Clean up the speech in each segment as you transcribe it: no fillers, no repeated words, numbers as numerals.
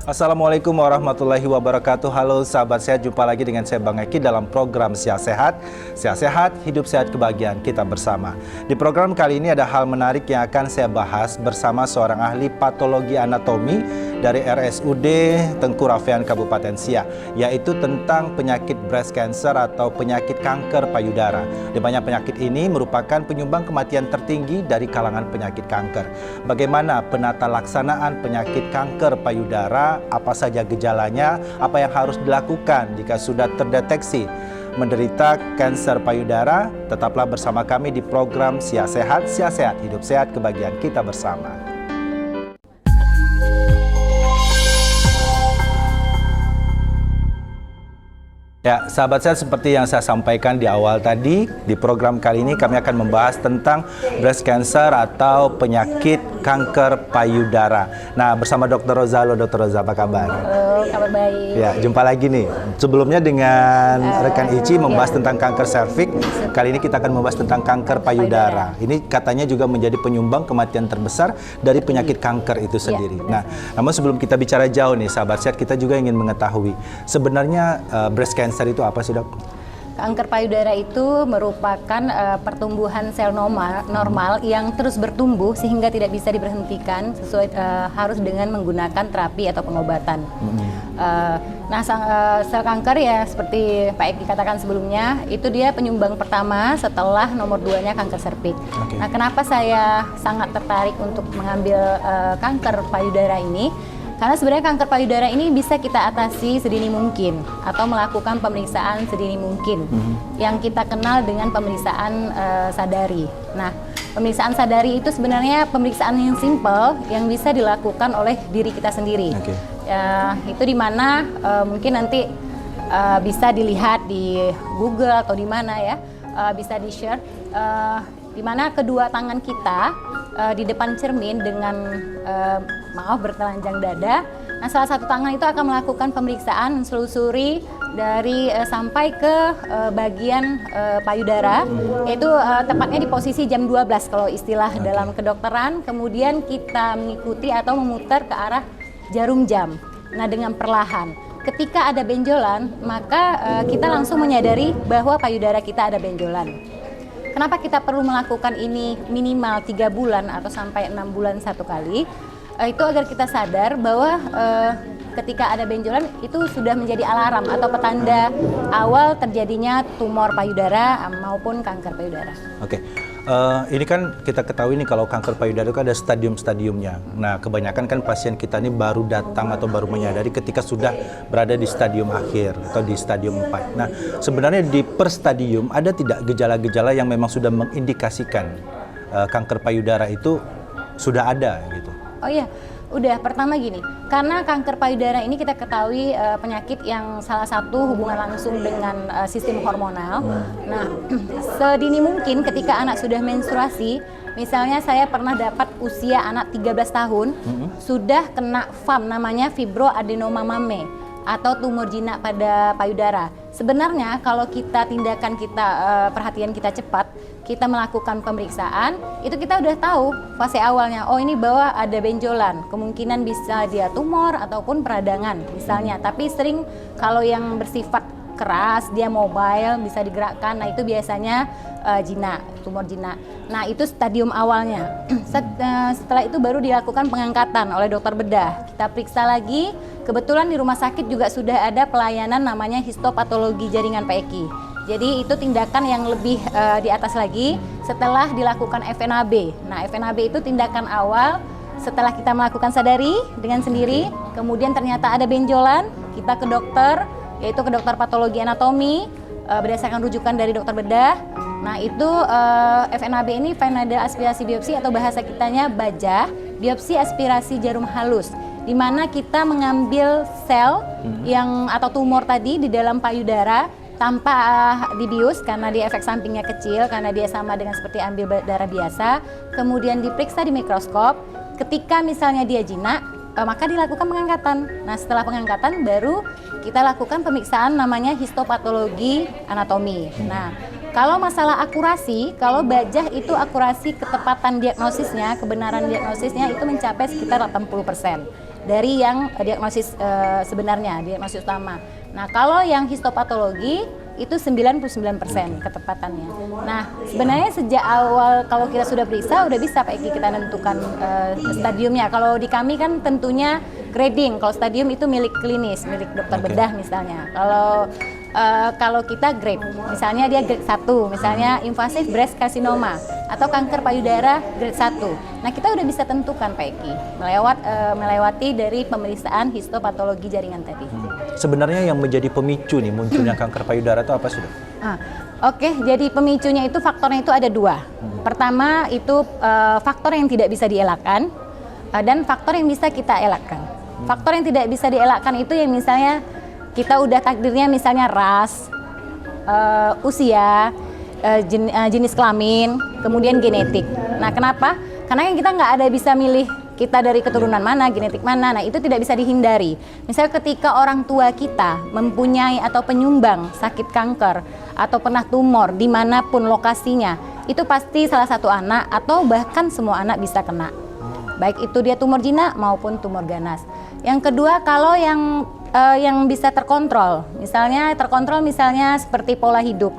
Assalamualaikum warahmatullahi wabarakatuh. Halo sahabat sehat, jumpa lagi dengan saya Bang Eki dalam program Sihat Sehat. Sihat Sehat, hidup sehat, kebahagiaan kita bersama. Di program kali ini ada hal menarik yang akan saya bahas bersama seorang ahli patologi anatomi dari RSUD Tengku Rafean Kabupaten Siak, yaitu tentang penyakit breast cancer atau penyakit kanker payudara. Di banyak penyakit ini merupakan penyumbang kematian tertinggi dari kalangan penyakit kanker. Bagaimana penata laksanaan penyakit kanker payudara? Apa saja gejalanya, apa yang harus dilakukan jika sudah terdeteksi menderita kanker payudara? Tetaplah bersama kami di program Sihat Sehat, hidup sehat, kebahagiaan kita bersama. Ya, sahabat saya, seperti yang saya sampaikan di awal tadi, di program kali ini kami akan membahas tentang breast cancer atau penyakit kanker payudara. Nah, bersama Dr. Roza. Halo Dr. Roza, apa kabar? Halo, kabar baik. Ya, jumpa lagi nih. Sebelumnya dengan rekan Ici membahas tentang kanker serviks. Kali ini kita akan membahas tentang kanker payudara. Ini katanya juga menjadi penyumbang kematian terbesar dari penyakit kanker itu sendiri. Nah, namun sebelum kita bicara jauh nih, sahabat sehat, kita juga ingin mengetahui sebenarnya breast cancer itu apa sih, Dok? Kanker payudara itu merupakan pertumbuhan sel normal yang terus bertumbuh sehingga tidak bisa diberhentikan sesuai harus dengan menggunakan terapi atau pengobatan. Sel kanker ya seperti Pak Eki katakan sebelumnya, itu dia penyumbang pertama setelah nomor 2-nya kanker serviks. Nah, kenapa saya sangat tertarik untuk mengambil kanker payudara ini? Karena sebenarnya kanker payudara ini bisa kita atasi sedini mungkin atau melakukan pemeriksaan sedini mungkin yang kita kenal dengan pemeriksaan sadari. Nah, pemeriksaan sadari itu sebenarnya pemeriksaan yang simple yang bisa dilakukan oleh diri kita sendiri. Itu di mana mungkin nanti bisa dilihat di Google atau di mana ya, bisa di-share, di mana kedua tangan kita di depan cermin dengan bertelanjang dada. Nah, salah satu tangan itu akan melakukan pemeriksaan, menselusuri dari sampai ke bagian payudara, yaitu tepatnya di posisi jam 12 kalau istilah dalam kedokteran. Kemudian kita mengikuti atau memutar ke arah jarum jam. Nah, dengan perlahan. Ketika ada benjolan, maka kita langsung menyadari bahwa payudara kita ada benjolan. Kenapa kita perlu melakukan ini minimal 3 bulan atau sampai 6 bulan satu kali? Itu agar kita sadar bahwa ketika ada benjolan itu sudah menjadi alarm atau petanda awal terjadinya tumor payudara maupun kanker payudara. Ini kan kita ketahui nih kalau kanker payudara itu ada stadium-stadiumnya. Nah, kebanyakan kan pasien kita ini baru datang atau baru menyadari ketika sudah berada di stadium akhir atau di stadium 4. Nah, sebenarnya di per stadium ada tidak gejala-gejala yang memang sudah mengindikasikan kanker payudara itu sudah ada gitu? Oh iya, udah. Pertama gini, karena kanker payudara ini kita ketahui penyakit yang salah satu hubungan langsung dengan sistem hormonal. Nah, sedini mungkin ketika anak sudah menstruasi, misalnya saya pernah dapat usia anak 13 tahun, sudah kena FAM namanya fibroadenoma mame atau tumor jinak pada payudara. Sebenarnya kalau tindakan kita, perhatian kita cepat, kita melakukan pemeriksaan, itu kita udah tahu fase awalnya, oh ini bahwa ada benjolan, kemungkinan bisa dia tumor ataupun peradangan misalnya. Tapi sering kalau yang bersifat keras, dia mobile, bisa digerakkan, nah itu biasanya jinak, tumor jinak. Nah, itu stadium awalnya. Setelah itu baru dilakukan pengangkatan oleh dokter bedah. Kita periksa lagi, kebetulan di rumah sakit juga sudah ada pelayanan namanya histopatologi jaringan PEKI. Jadi itu tindakan yang lebih di atas lagi setelah dilakukan FNAB. Nah, FNAB itu tindakan awal setelah kita melakukan sadari dengan sendiri, kemudian ternyata ada benjolan, kita ke dokter, yaitu ke dokter patologi anatomi berdasarkan rujukan dari dokter bedah. Nah, itu FNAB ini final aspirasi biopsi atau bahasa kitanya BAJA, biopsi aspirasi jarum halus, di mana kita mengambil sel yang atau tumor tadi di dalam payudara tanpa dibius karena dia efek sampingnya kecil, karena dia sama dengan seperti ambil darah biasa, kemudian diperiksa di mikroskop. Ketika misalnya dia jinak, maka dilakukan pengangkatan. Nah, setelah pengangkatan baru kita lakukan pemeriksaan namanya histopatologi anatomi. Nah, kalau masalah akurasi, kalau BAJA itu akurasi ketepatan diagnosisnya, kebenaran diagnosisnya itu mencapai sekitar 80%. dari yang diagnosis sebenarnya, diagnosis utama. Nah, kalau yang histopatologi itu 99% ketepatannya. Nah, sebenarnya sejak awal kalau kita sudah periksa, udah bisa Pak Eki kita menentukan stadiumnya. Kalau di kami kan tentunya grading, kalau stadium itu milik klinis, milik dokter bedah misalnya. Kalau kita grade, misalnya dia grade 1, misalnya invasive breast carcinoma atau kanker payudara grade 1. Nah, kita udah bisa tentukan Pak Eki melewati dari pemeriksaan histopatologi jaringan tadi. Sebenarnya yang menjadi pemicu nih munculnya kanker payudara itu apa sudah? Oke, jadi pemicunya itu faktornya itu ada 2. Pertama itu faktor yang tidak bisa dielakkan dan faktor yang bisa kita elakkan. Faktor yang tidak bisa dielakkan itu yang misalnya kita udah takdirnya misalnya ras, usia, jenis kelamin, kemudian genetik. Nah, kenapa? Karena kita nggak ada bisa milih kita dari keturunan mana, genetik mana. Nah, itu tidak bisa dihindari. Misalnya ketika orang tua kita mempunyai atau penyumbang sakit kanker atau pernah tumor dimanapun lokasinya, itu pasti salah satu anak atau bahkan semua anak bisa kena. Baik itu dia tumor jinak maupun tumor ganas. Yang kedua, kalau yang bisa terkontrol, misalnya seperti pola hidup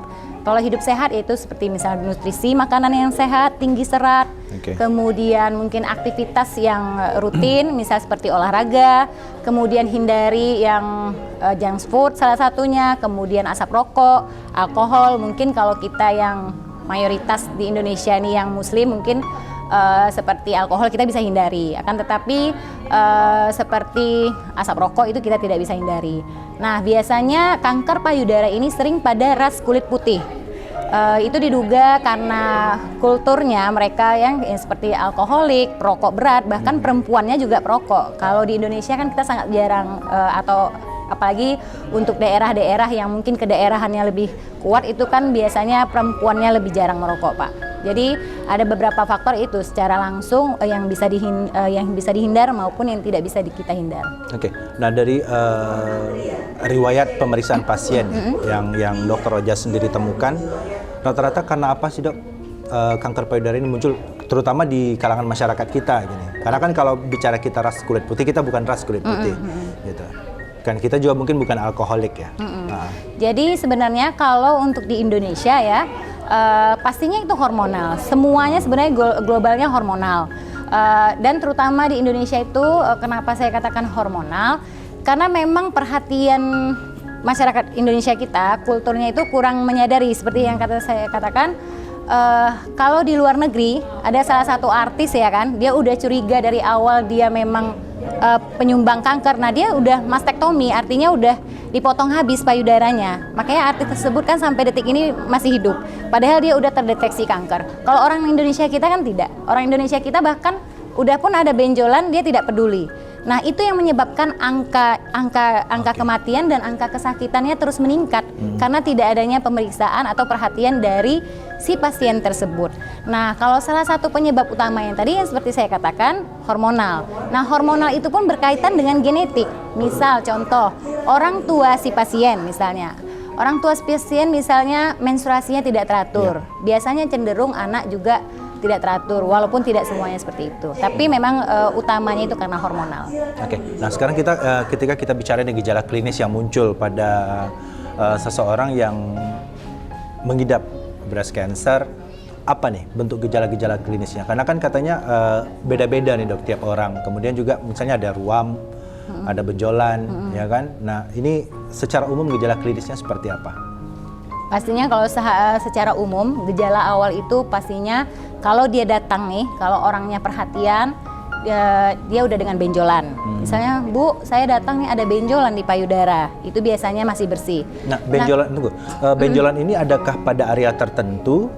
sehat, yaitu seperti misalnya nutrisi makanan yang sehat, tinggi serat, kemudian mungkin aktivitas yang rutin, misalnya seperti olahraga, kemudian hindari yang junk food salah satunya, kemudian asap rokok, alkohol. Mungkin kalau kita yang mayoritas di Indonesia ini yang muslim mungkin seperti alkohol kita bisa hindari, akan tetapi seperti asap rokok itu kita tidak bisa hindari. Nah, biasanya kanker payudara ini sering pada ras kulit putih. Itu diduga karena kulturnya mereka yang seperti alkoholik, perokok berat, bahkan perempuannya juga perokok. Kalau di Indonesia kan kita sangat jarang atau apalagi untuk daerah-daerah yang mungkin kedaerahannya lebih kuat itu kan biasanya perempuannya lebih jarang merokok, Pak. Jadi ada beberapa faktor itu secara langsung yang bisa dihindar maupun yang tidak bisa kita hindar. Oke. Nah, dari riwayat pemeriksaan pasien yang Dr. Roja sendiri temukan, rata-rata karena apa sih, Dok, kanker payudara ini muncul terutama di kalangan masyarakat kita gini. Karena kan kalau bicara kita ras kulit putih, kita bukan ras kulit putih gitu. Kan kita juga mungkin bukan alkoholik ya. Jadi sebenarnya kalau untuk di Indonesia ya, pastinya itu hormonal. Semuanya sebenarnya globalnya hormonal. Dan terutama di Indonesia itu kenapa saya katakan hormonal? Karena memang perhatian masyarakat Indonesia kita, kulturnya itu kurang menyadari seperti yang saya katakan. Kalau di luar negeri ada salah satu artis ya kan, dia udah curiga dari awal dia memang penyumbang kanker. Nah, dia udah mastektomi, artinya udah dipotong habis payudaranya. Makanya artis tersebut kan sampai detik ini masih hidup. Padahal dia udah terdeteksi kanker. Kalau orang Indonesia kita kan tidak. Orang Indonesia kita bahkan udah pun ada benjolan dia tidak peduli. Nah, itu yang menyebabkan angka kematian dan angka kesakitannya terus meningkat karena tidak adanya pemeriksaan atau perhatian dari si pasien tersebut. Nah, kalau salah satu penyebab utama yang tadi yang seperti saya katakan hormonal. Nah, hormonal itu pun berkaitan dengan genetik. Misal contoh, orang tua si pasien misalnya. Orang tua pasien misalnya menstruasinya tidak teratur. Biasanya cenderung anak juga tidak teratur, walaupun tidak semuanya seperti itu. Tapi memang utamanya itu karena hormonal. Oke. Nah, sekarang ketika kita bicara dengan gejala klinis yang muncul pada seseorang yang mengidap breast cancer, apa nih bentuk gejala-gejala klinisnya? Karena kan katanya beda-beda nih, Dok, tiap orang. Kemudian juga misalnya ada ruam, ada benjolan, ya kan? Nah, ini secara umum gejala klinisnya seperti apa? Pastinya kalau secara umum gejala awal itu pastinya kalau dia datang nih, kalau orangnya perhatian, dia udah dengan benjolan. Misalnya, Bu, saya datang nih ada benjolan di payudara. Itu biasanya masih bersih. Nah, benjolan ini adakah pada area tertentu?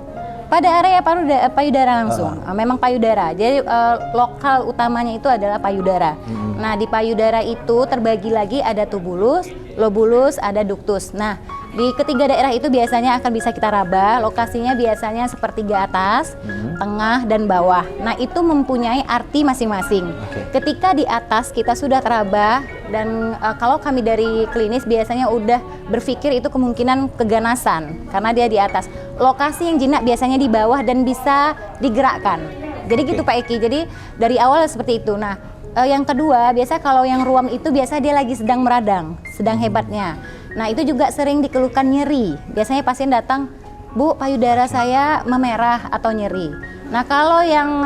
Pada area payudara langsung. Memang payudara. Jadi lokal utamanya itu adalah payudara. Nah, di payudara itu terbagi lagi ada tubulus, lobulus, ada ductus. Nah, di ketiga daerah itu biasanya akan bisa kita raba. Lokasinya biasanya sepertiga atas, tengah, dan bawah. Nah, itu mempunyai arti masing-masing. Ketika di atas kita sudah teraba, dan kalau kami dari klinis biasanya udah berpikir itu kemungkinan keganasan karena dia di atas. Lokasi yang jinak biasanya di bawah dan bisa digerakkan. Jadi gitu Pak Eki. Jadi dari awal seperti itu. Nah, Yang kedua, biasa kalau yang ruam itu biasa dia lagi sedang meradang, sedang hebatnya. Nah, itu juga sering dikeluhkan nyeri. Biasanya pasien datang, Bu, payudara saya memerah atau nyeri. Nah, kalau yang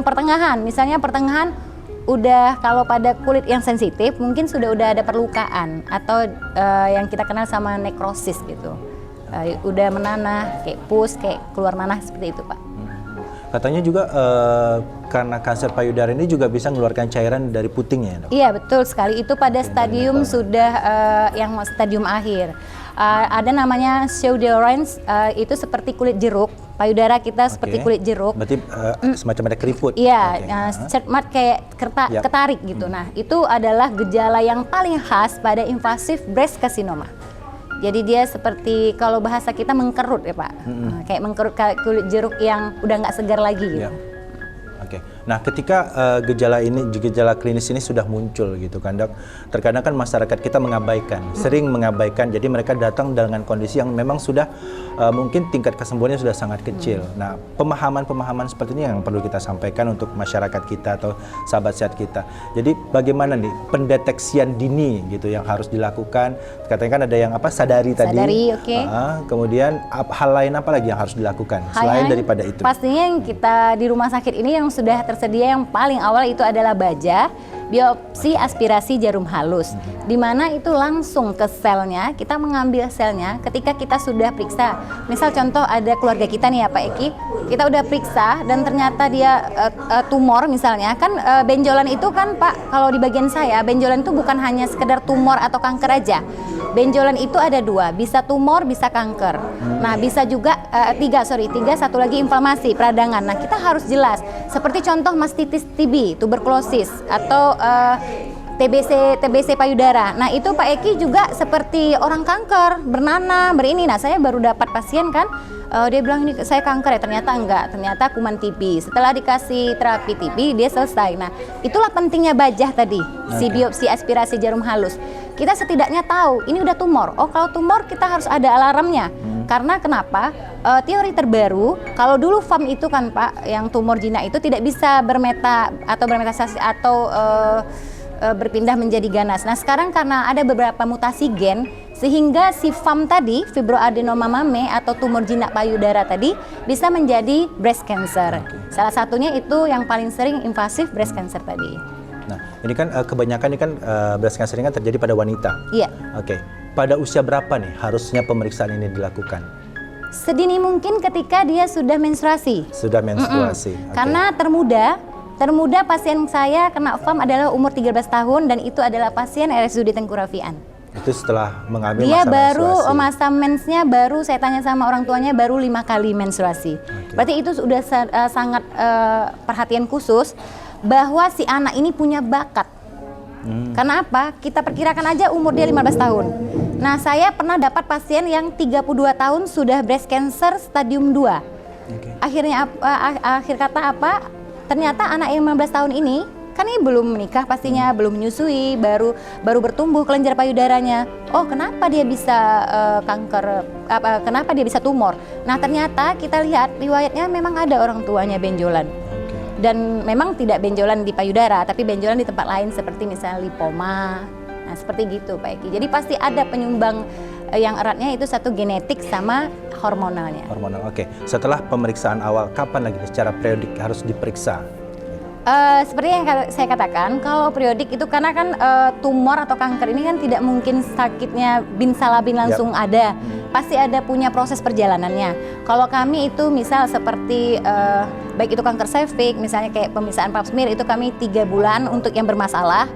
pertengahan, misalnya pertengahan udah kalau pada kulit yang sensitif mungkin udah ada perlukaan atau yang kita kenal sama nekrosis gitu. Udah menanah, kayak pus, kayak keluar nanah seperti itu, Pak. Katanya juga karena kanker payudara ini juga bisa mengeluarkan cairan dari putingnya, Dok? Iya, betul sekali. Itu pada stadium sudah yang stadium akhir. Ada namanya pseudorens, itu seperti kulit jeruk. Payudara kita seperti kulit jeruk. Berarti semacam ada keriput. Iya, cermat kayak ketarik gitu. Nah, itu adalah gejala yang paling khas pada invasive breast carcinoma. Jadi dia seperti kalau bahasa kita mengkerut ya Pak, kayak mengkerut kulit jeruk yang udah nggak segar lagi gitu. Oke. Nah, ketika gejala klinis ini sudah muncul gitu kan, Dok. Terkadang kan masyarakat kita sering mengabaikan. Jadi mereka datang dengan kondisi yang memang sudah mungkin tingkat kesembuhannya sudah sangat kecil. Nah, pemahaman seperti ini yang perlu kita sampaikan untuk masyarakat kita atau sahabat sehat kita. Jadi bagaimana nih pendeteksian dini gitu yang harus dilakukan? Katanya kan ada yang sadari tadi. Sadari, oke. Kemudian hal lain apa lagi yang harus dilakukan selain daripada itu? Pastinya yang kita di rumah sakit ini yang sudah tersedia yang paling awal itu adalah baja, biopsi aspirasi jarum halus, di mana itu langsung ke selnya, kita mengambil selnya ketika kita sudah periksa. Misal contoh ada keluarga kita nih ya Pak Eki, kita udah periksa dan ternyata dia tumor misalnya, kan benjolan itu kan Pak, kalau di bagian saya, benjolan itu bukan hanya sekedar tumor atau kanker aja. Benjolan itu ada dua, bisa tumor, bisa kanker. Nah, bisa juga tiga, satu lagi inflamasi, peradangan. Nah, kita harus jelas. Seperti contoh mastitis TB, tuberkulosis, atau TBC payudara. Nah, itu Pak Eki juga seperti orang kanker, bernanah, berini. Nah, saya baru dapat pasien kan, dia bilang ini saya kanker ya, ternyata enggak, ternyata kuman TB. Setelah dikasih terapi TB, dia selesai. Nah, itulah pentingnya bajah tadi, si biopsi aspirasi jarum halus. Kita setidaknya tahu ini udah tumor. Oh, kalau tumor kita harus ada alarmnya. Karena kenapa? Teori terbaru, kalau dulu FAM itu kan Pak, yang tumor jinak itu tidak bisa bermetastasis atau berpindah menjadi ganas. Nah, sekarang karena ada beberapa mutasi gen, sehingga si FAM tadi, fibroadenoma mame atau tumor jinak payudara tadi, bisa menjadi breast cancer. Salah satunya itu yang paling sering invasive breast cancer tadi. Nah, ini kan kebanyakan ini kan breast cancer ini kan terjadi pada wanita. Iya. Oke. Pada usia berapa nih harusnya pemeriksaan ini dilakukan? Sedini mungkin ketika dia sudah menstruasi. Sudah menstruasi. Karena termuda pasien saya kena FAM adalah umur 13 tahun dan itu adalah pasien RSUD Tengku Rafian. Itu setelah mengambil dia masa baru menstruasi. Masa mensnya baru saya tanya sama orang tuanya baru 5 kali menstruasi. Berarti itu sudah sangat perhatian khusus bahwa si anak ini punya bakat. Karena apa? Kita perkirakan aja umur dia 15 tahun. Nah, saya pernah dapat pasien yang 32 tahun sudah breast cancer stadium 2. Akhirnya akhir kata apa? Ternyata anak yang 15 tahun ini kan ini belum menikah pastinya, belum menyusui, baru bertumbuh kelenjar payudaranya. Oh, kenapa dia bisa kenapa dia bisa tumor? Nah, ternyata kita lihat riwayatnya memang ada orang tuanya benjolan. Dan memang tidak benjolan di payudara, tapi benjolan di tempat lain seperti misalnya lipoma. Nah, seperti gitu Pak Eki. Jadi pasti ada penyumbang yang eratnya itu satu genetik sama hormonalnya. Hormonal, oke. Setelah pemeriksaan awal, kapan lagi secara periodik harus diperiksa? Seperti yang saya katakan, kalau periodik itu karena kan tumor atau kanker ini kan tidak mungkin sakitnya bin salabin langsung ada. Pasti ada punya proses perjalanannya. Kalau kami itu misal seperti baik itu kanker serviks, misalnya kayak pemeriksaan pap smear itu kami 3 bulan untuk yang bermasalah.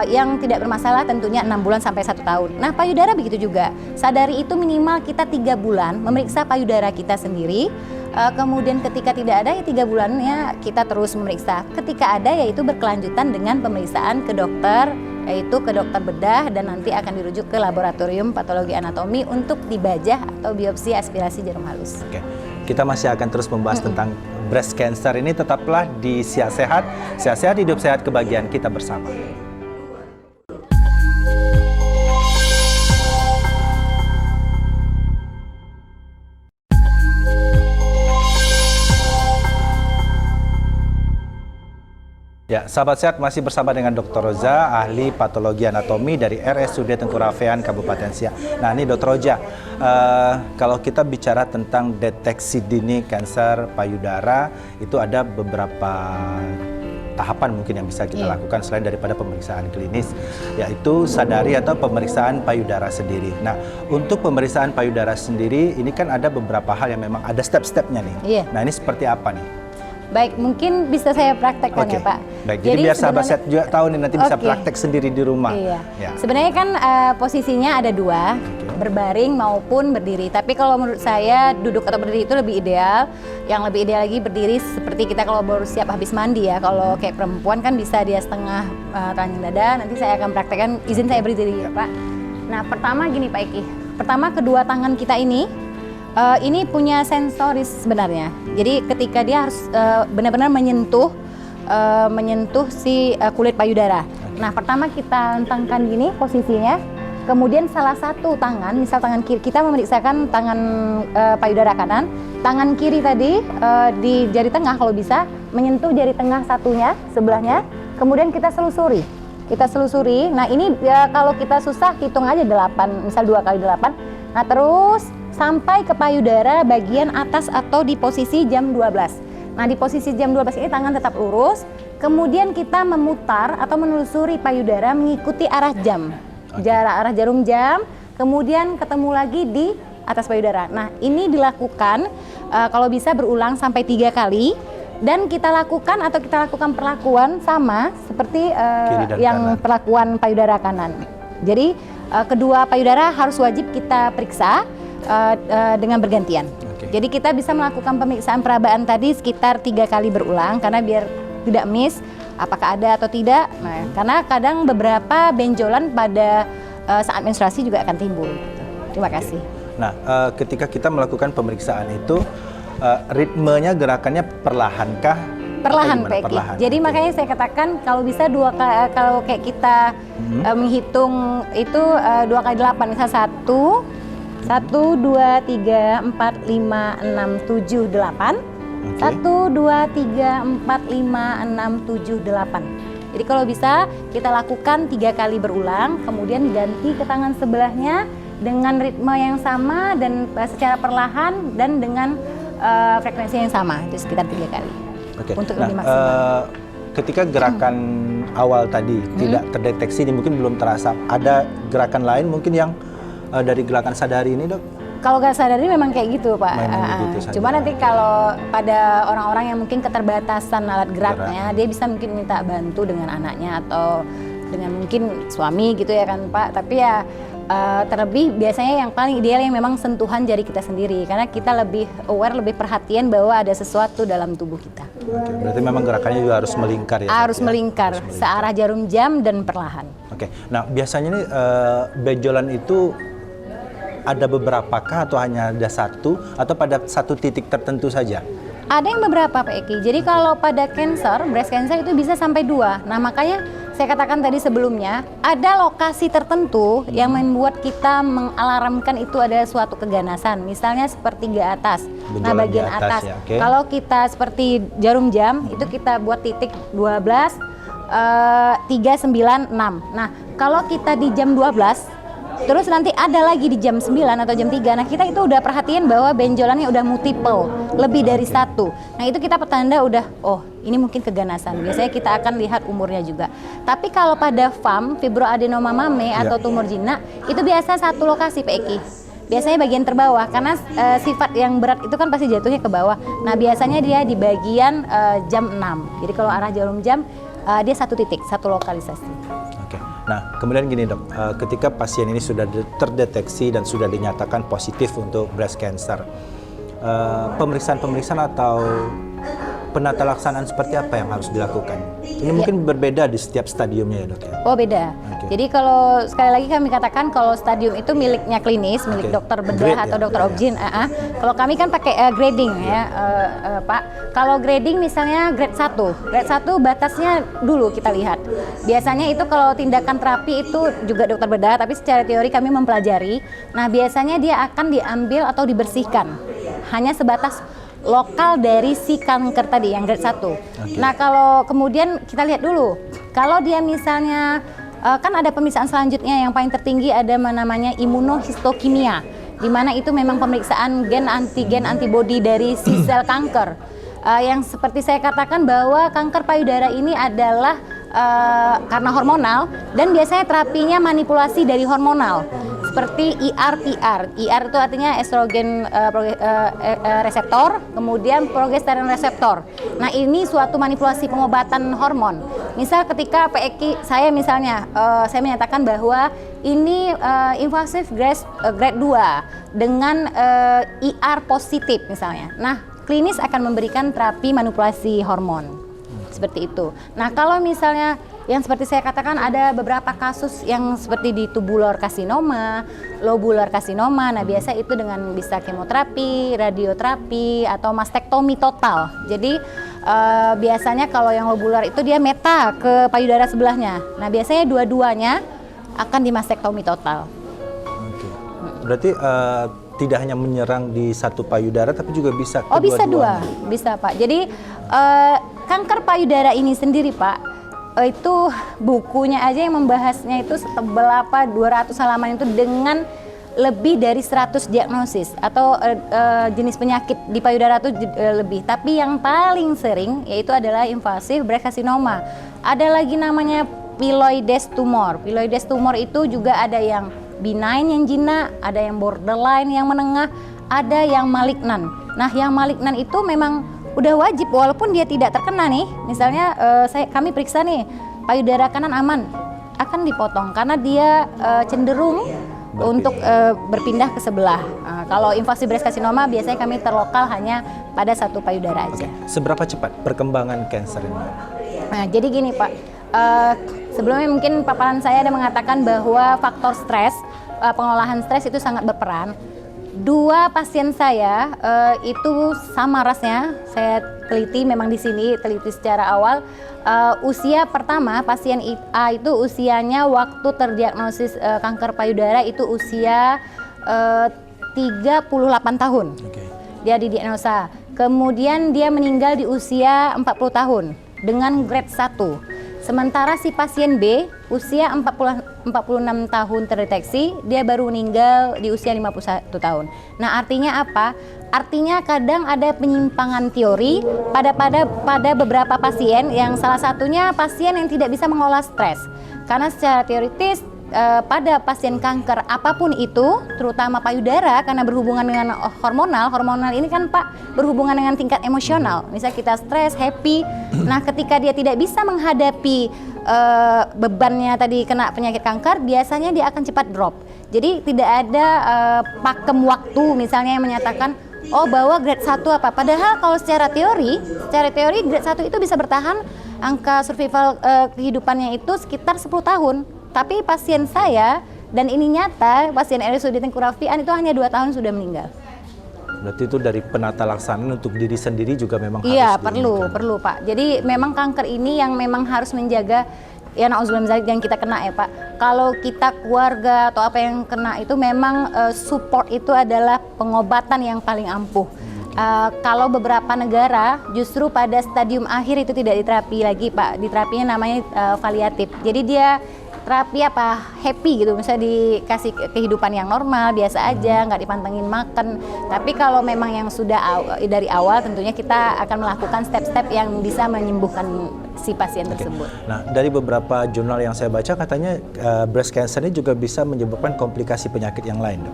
Yang tidak bermasalah tentunya 6 bulan sampai 1 tahun. Nah, payudara begitu juga. Sadari itu minimal kita 3 bulan memeriksa payudara kita sendiri. Kemudian ketika tidak ada ya 3 bulannya kita terus memeriksa. Ketika ada yaitu berkelanjutan dengan pemeriksaan ke dokter, yaitu ke dokter bedah dan nanti akan dirujuk ke laboratorium patologi anatomi untuk dibajah atau biopsi aspirasi jarum halus. Oke. Kita masih akan terus membahas tentang breast cancer ini, tetaplah di Sihat Sehat. Sihat Sehat, hidup sehat, kebahagiaan kita bersama. Ya, sahabat sehat masih bersama dengan Dr. Roza, ahli patologi anatomi dari RSUD Tengku Rafean Kabupaten Siak. Nah, ini Dr. Roza, kalau kita bicara tentang deteksi dini kanker payudara, itu ada beberapa tahapan mungkin yang bisa kita lakukan selain daripada pemeriksaan klinis, yaitu sadari atau pemeriksaan payudara sendiri. Nah, untuk pemeriksaan payudara sendiri, ini kan ada beberapa hal yang memang ada step-stepnya nih. Nah, ini seperti apa nih? Baik, mungkin bisa saya praktekkan ya Pak. Baik, jadi biar sahabat sehat juga tahu nih, nanti bisa praktek sendiri di rumah. Iya. Sebenarnya kan posisinya ada dua, berbaring maupun berdiri. Tapi kalau menurut saya duduk atau berdiri itu lebih ideal. Yang lebih ideal lagi berdiri seperti kita kalau baru siap habis mandi ya. Kalau kayak perempuan kan bisa dia setengah telanjang dada. Nanti saya akan praktekkan, izin saya berdiri ya Pak. Nah, pertama gini Pak Eki. Pertama, kedua tangan kita ini punya sensoris sebenarnya. Jadi ketika dia harus benar-benar menyentuh si kulit payudara. Nah, pertama kita tentangkan gini posisinya. Kemudian salah satu tangan, misal tangan kiri, kita memeriksakan tangan payudara kanan. Tangan kiri tadi di jari tengah kalau bisa menyentuh jari tengah satunya sebelahnya. Kemudian kita selusuri. Nah, ini ya, kalau kita susah hitung aja 8, misal 2 kali 8. Nah, terus sampai ke payudara bagian atas atau di posisi jam 12. Nah, di posisi jam 12 ini tangan tetap lurus, kemudian kita memutar atau menelusuri payudara mengikuti arah jam. Arah jarum jam, kemudian ketemu lagi di atas payudara. Nah, ini dilakukan kalau bisa berulang sampai 3 kali. Dan kita lakukan perlakuan sama seperti yang perlakuan payudara kanan. Jadi kedua payudara harus wajib kita periksa dengan bergantian. Jadi kita bisa melakukan pemeriksaan perabaan tadi sekitar 3 kali berulang karena biar tidak miss apakah ada atau tidak. Nah, karena kadang beberapa benjolan pada saat menstruasi juga akan timbul. Terima kasih. Nah, ketika kita melakukan pemeriksaan itu ritmenya gerakannya perlahankah? Perlahan, Pak. Jadi makanya saya katakan kalau bisa kalau kayak kita menghitung itu 2 kali 8, misal 1, 2, 3, 4, 5, 6, 7, 8. 1, 2, 3, 4, 5, 6, 7, 8. Jadi kalau bisa kita lakukan 3 kali berulang, kemudian ganti ke tangan sebelahnya dengan ritme yang sama dan secara perlahan dan dengan frekuensi yang sama, itu sekitar 3 kali. Untuk lebih maksimal. Ketika gerakan awal tadi tidak terdeteksi, ini mungkin belum terasa. Ada gerakan lain mungkin yang dari gerakan sadari ini, Dok? Kalau nggak sadari memang kayak gitu, Pak. Cuma nanti kalau pada orang-orang yang mungkin keterbatasan alat geraknya, dia bisa mungkin minta bantu dengan anaknya atau dengan mungkin suami gitu ya kan, Pak. Tapi ya terlebih biasanya yang paling ideal yang memang sentuhan jari kita sendiri, karena kita lebih aware, lebih perhatian bahwa ada sesuatu dalam tubuh kita. Berarti memang gerakannya juga harus melingkar ya? Harus melingkar, searah jarum jam dan perlahan. Nah biasanya nih benjolan itu ada beberapakah atau hanya ada satu atau pada satu titik tertentu saja? Ada yang beberapa Pak Eki. Jadi kalau pada cancer, breast cancer itu bisa sampai 2. Nah makanya saya katakan tadi sebelumnya, ada lokasi tertentu yang membuat kita mengalarmkan itu ada suatu keganasan. Misalnya sepertiga atas. Nah bagian atas. Ya, kalau kita seperti jarum jam, itu kita buat titik 12, 3, 9, 6. Nah kalau kita di jam 12, terus nanti ada lagi di jam 9 atau jam 3. Nah kita itu udah perhatian bahwa benjolannya udah multiple, lebih dari 1. Nah itu kita petanda udah, oh ini mungkin keganasan. Biasanya kita akan lihat umurnya juga. Tapi kalau pada FAM, fibroadenoma mame atau tumor jinak, itu biasa satu lokasi Pak Eki. Biasanya bagian terbawah, karena sifat yang berat itu kan pasti jatuhnya ke bawah. Nah biasanya dia di bagian jam 6. Jadi kalau arah jarum jam, dia satu titik, satu lokalisasi. Nah, kemudian gini Dok, ketika pasien ini sudah terdeteksi dan sudah dinyatakan positif untuk breast cancer, pemeriksaan atau penata laksanaan seperti apa yang harus dilakukan? Ini mungkin berbeda di setiap stadiumnya ya Dok ya? Oh beda. Jadi kalau sekali lagi kami katakan kalau stadium itu miliknya klinis, milik dokter bedah atau dokter obgyn. Kalau kami kan pakai grading ya Pak. Kalau grading misalnya grade 1. Grade 1 batasnya dulu kita lihat. Biasanya itu kalau tindakan terapi itu juga dokter bedah, tapi secara teori kami mempelajari. Nah biasanya dia akan diambil atau dibersihkan. Hanya sebatas lokal dari si kanker tadi yang grade 1. Nah, kalau kemudian kita lihat dulu, kalau dia misalnya kan ada pemeriksaan selanjutnya yang paling tertinggi ada namanya imunohistokimia, di mana itu memang pemeriksaan gen antigen antibodi dari si sel kanker. Yang seperti saya katakan bahwa kanker payudara ini adalah karena hormonal dan biasanya terapinya manipulasi dari hormonal seperti IR/PR. IR itu artinya estrogen reseptor, kemudian progesteron reseptor. Nah, ini suatu manipulasi pengobatan hormon. Misal ketika PEK saya misalnya saya menyatakan bahwa ini invasif grade 2 dengan IR positif misalnya. Nah, klinis akan memberikan terapi manipulasi hormon. Seperti itu. Nah, kalau misalnya yang seperti saya katakan ada beberapa kasus yang seperti di tubular karsinoma, lobular karsinoma. Nah, biasa itu dengan bisa kemoterapi, radioterapi atau mastektomi total. Jadi biasanya kalau yang lobular itu dia meta ke payudara sebelahnya. Nah, biasanya dua-duanya akan dimastektomi total. Oke. Berarti tidak hanya menyerang di satu payudara tapi juga bisa kedua-duanya. Oh, bisa dua. Bisa, Pak. Jadi kanker payudara ini sendiri, Pak, itu bukunya aja yang membahasnya itu setebal 200 halaman itu dengan lebih dari 100 diagnosis atau jenis penyakit di payudara itu lebih. Tapi yang paling sering yaitu adalah invasif breast carcinoma. Ada lagi namanya piloides tumor. Piloides tumor itu juga ada yang benign yang jinak, ada yang borderline yang menengah, ada yang malignan. Nah, yang malignan itu memang udah wajib walaupun dia tidak terkena nih. Misalnya kami periksa nih payudara kanan aman, akan dipotong karena dia cenderung untuk berpindah ke sebelah. Kalau invasif breast carcinoma biasanya kami terlokal hanya pada satu payudara aja. Seberapa cepat perkembangan kanker ini? Nah, jadi gini, Pak. Sebelumnya mungkin paparan saya ada mengatakan bahwa faktor stres, pengolahan stres itu sangat berperan. 2 pasien saya itu sama rasnya, saya teliti memang di sini, teliti secara awal. Usia pertama pasien A itu usianya waktu terdiagnosis kanker payudara itu usia 38 tahun. Dia didiagnosa. Kemudian dia meninggal di usia 40 tahun dengan grade 1. Sementara si pasien B usia 46 tahun terdeteksi, dia baru meninggal di usia 51 tahun. Nah, artinya apa? Artinya kadang ada penyimpangan teori pada beberapa pasien, yang salah satunya pasien yang tidak bisa mengolah stres. Karena secara teoritis pada pasien kanker apapun itu, terutama payudara, karena berhubungan dengan hormonal ini kan, Pak, berhubungan dengan tingkat emosional. Misalnya kita stres, happy, nah ketika dia tidak bisa menghadapi bebannya tadi kena penyakit kanker, biasanya dia akan cepat drop. Jadi tidak ada pakem waktu misalnya yang menyatakan oh bahwa grade 1 apa, padahal kalau secara teori grade 1 itu bisa bertahan, angka survival kehidupannya itu sekitar 10 tahun. Tapi pasien saya, dan ini nyata, pasien RSUD Tengku Raffian itu hanya 2 tahun sudah meninggal. Berarti itu dari penata laksanaan untuk diri sendiri juga memang iya, harus perlu Pak. Jadi memang kanker ini yang memang harus menjaga, ya na'udzubillah yang kita kena ya Pak. Kalau kita keluarga atau apa yang kena itu memang support itu adalah pengobatan yang paling ampuh. Kalau beberapa negara justru pada stadium akhir itu tidak diterapi lagi Pak, diterapinya namanya paliatif. Jadi dia terapi happy gitu, misalnya dikasih kehidupan yang normal biasa aja, nggak dipantengin makan. Tapi kalau memang yang sudah dari awal, tentunya kita akan melakukan step-step yang bisa menyembuhkan si pasien tersebut. Nah, dari beberapa jurnal yang saya baca katanya breast cancer ini juga bisa menyebabkan komplikasi penyakit yang lain, dok.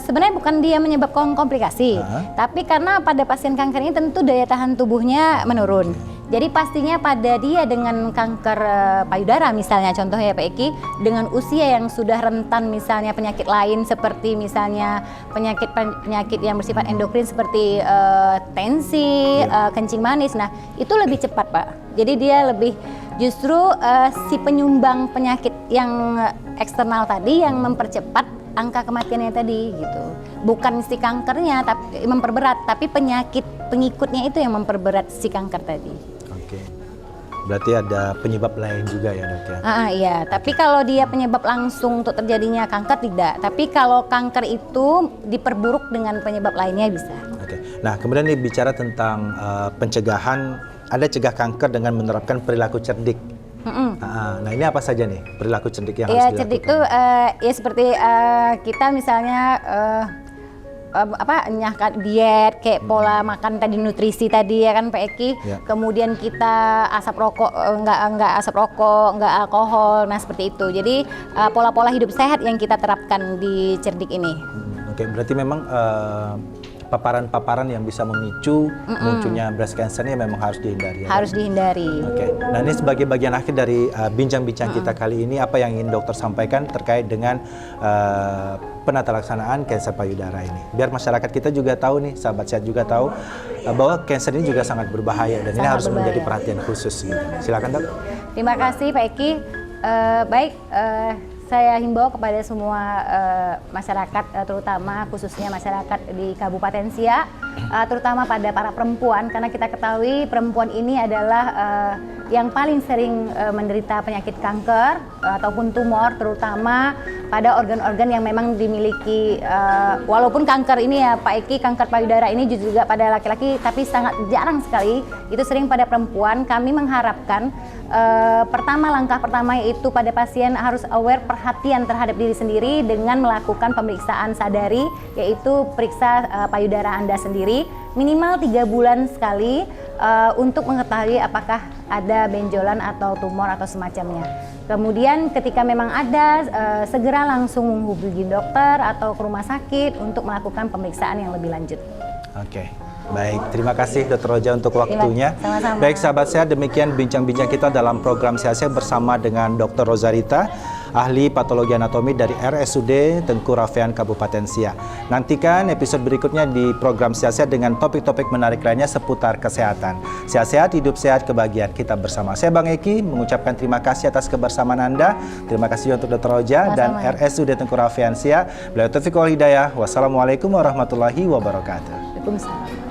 Sebenarnya bukan dia menyebabkan komplikasi, tapi karena pada pasien kanker ini tentu daya tahan tubuhnya menurun. Jadi pastinya pada dia dengan kanker payudara misalnya, contohnya Pak Eki, dengan usia yang sudah rentan misalnya penyakit lain seperti misalnya penyakit yang bersifat endokrin seperti tensi, kencing manis. Nah, itu lebih cepat Pak. Jadi dia lebih justru si penyumbang penyakit yang eksternal tadi yang mempercepat angka kematiannya tadi gitu. Bukan si kankernya tapi memperberat, tapi penyakit pengikutnya itu yang memperberat si kanker tadi. Oke. Berarti ada penyebab lain juga ya, dok ya? Iya, tapi kalau dia penyebab langsung untuk terjadinya kanker tidak. Tapi kalau kanker itu diperburuk dengan penyebab lainnya bisa. Oke. Nah, kemudian nih bicara tentang pencegahan, ada cegah kanker dengan menerapkan perilaku cerdik. Nah, ini apa saja nih perilaku cerdik yang harus dilakukan? Cerdik itu ya seperti kita misalnya diet, kayak pola makan tadi, nutrisi tadi ya kan Pak Eki. Kemudian kita asap rokok, nggak asap rokok, nggak alkohol. Nah seperti itu. Jadi pola-pola hidup sehat yang kita terapkan di cerdik ini. Oke, berarti memang paparan-paparan yang bisa memicu munculnya breast cancer ini memang harus dihindari. Harus dihindari. Oke. Nah, ini sebagai bagian akhir dari bincang-bincang kita kali ini, apa yang ingin dokter sampaikan terkait dengan penata laksanaan kanker payudara ini, biar masyarakat kita juga tahu nih, sahabat sehat juga tahu bahwa kanker ini juga sangat berbahaya dan ini harus menjadi perhatian khusus gitu. Silakan Dok. Terima kasih Pak Eki. Saya himbau kepada semua masyarakat, terutama khususnya masyarakat di Kabupaten Siak, terutama pada para perempuan, karena kita ketahui perempuan ini adalah yang paling sering menderita penyakit kanker ataupun tumor, terutama pada organ-organ yang memang dimiliki, walaupun kanker ini ya Pak Eki, kanker payudara ini juga pada laki-laki, tapi sangat jarang sekali, itu sering pada perempuan. Kami mengharapkan langkah pertama yaitu pada pasien harus aware, perhatian terhadap diri sendiri dengan melakukan pemeriksaan sadari, yaitu periksa payudara Anda sendiri minimal 3 bulan sekali untuk mengetahui apakah ada benjolan atau tumor atau semacamnya. Kemudian ketika memang ada, segera langsung menghubungi dokter atau ke rumah sakit untuk melakukan pemeriksaan yang lebih lanjut. Oke. Baik, terima kasih Dr. Roja untuk waktunya. Sama-sama. Baik sahabat sehat, demikian bincang-bincang kita dalam program Sehat bersama dengan Dr. Rozarita, ahli patologi anatomi dari RSUD Tengku Rafean Kabupaten Siak. Nantikan episode berikutnya di program Sehat dengan topik-topik menarik lainnya seputar kesehatan. Sehat-sehat, hidup sehat, kebahagiaan kita bersama. Saya Bang Eki mengucapkan terima kasih atas kebersamaan Anda. Terima kasih untuk Dr. Roja dan RSUD Tengku Rafean Siak. Bila taufiq wal hidayah. Wassalamualaikum warahmatullahi wabarakatuh. Waalaikumsalam.